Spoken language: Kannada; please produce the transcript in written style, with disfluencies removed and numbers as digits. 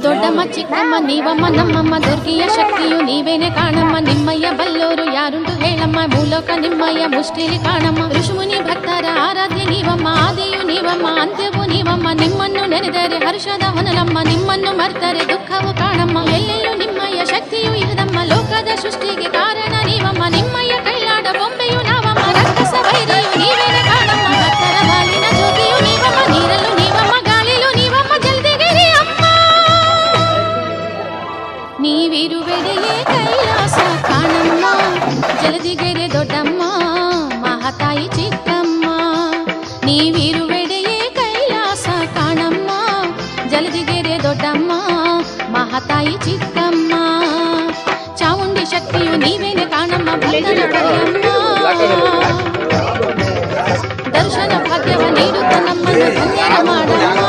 ದೊಡ್ಡಮ್ಮ ಚಿಕ್ಕಮ್ಮ ನೀವಮ್ಮ ನಮ್ಮಮ್ಮ ದುರ್ಗಿಯ ಶಕ್ತಿಯು ನೀವೇನೆ ಕಾಣಮ್ಮ. ನಿಮ್ಮಯ್ಯ ಬಲ್ಲೋರು ಯಾರುಂಟು ಹೇಳಮ್ಮ, ಭೂಲೋಕ ನಿಮ್ಮಯ್ಯ ಮುಷ್ಟಿಲಿ ಕಾಣಮ್ಮ. ಋಷಿಮುನಿ ಭಕ್ತರ ಆರಾಧ್ಯ ನೀವಮ್ಮ, ಆದಿಯು ನೀವಮ್ಮ, ಅಂತ್ಯವು ನೀವಮ್ಮ. ನಿಮ್ಮನ್ನು ನೆನೆದರೆ ಹರ್ಷದ ಹೊನಲಮ್ಮ, ನಿಮ್ಮನ್ನು ಮರ್ತರೆ ದುಃಖವು ಕಾಣಮ್ಮ. ಎಲ್ಲೆಲ್ಲೂ ನಿಮ್ಮಯ್ಯ ಶಕ್ತಿಯು ಇಹದಮ್ಮ, ಲೋಕದ ಸೃಷ್ಟಿಗೆ ಕಾರಣ ನೀವಮ್ಮ. ನಿಮ್ಮಯ್ಯ ಕೈಲಾಡ ಬೊಂಬೆಯು ನಾವಮ್ಮ, ರಕ್ಕಸ ವೈರಿಯು ನೀವೇನೆ ಕಾಣಮ್ಮ. ಭಕ್ತರ ಬಾಲಿನ ಜೋಗಿಯು ನೀವಮ್ಮ, ನೀರಲ್ಲೂ ನೀವಮ್ಮ, ಗಾಳಿಲೂ ನೀವಮ್ಮ, ಜಲ್ದಿಗಿರಿ ಅಮ್ಮ. ನೀವಿರುವೆಡೆಯೇ ಕೈಲಾಸ ಕಾಣಮ್ಮ, ಜಲದಿಗೆರೆ ದೊಡ್ಡಮ್ಮ, ಮಹಾತಾಯಿ ಚಿಕ್ಕಮ್ಮ. ನೀವಿರುವೆಡೆಯೇ ಕೈಲಾಸ ಕಾಣಮ್ಮ, ಜಲದಿಗೆರೆ ದೊಡ್ಡಮ್ಮ, ಮಹಾತಾಯಿ ಚಿಕ್ಕಮ್ಮ. ಚಾಮುಂಡಿ ಶಕ್ತಿಯು ನೀವೇನೆ ಕಾಣಮ್ಮ, ಭಕ್ತರ ಕರೆಯಮ್ಮ. ದರ್ಶನ ಭಾಗ್ಯವ ನೀಡುತ್ತ ನಮ್ಮನ್ನು ಧನ್ಯರ ಮಾಡಮ್ಮ.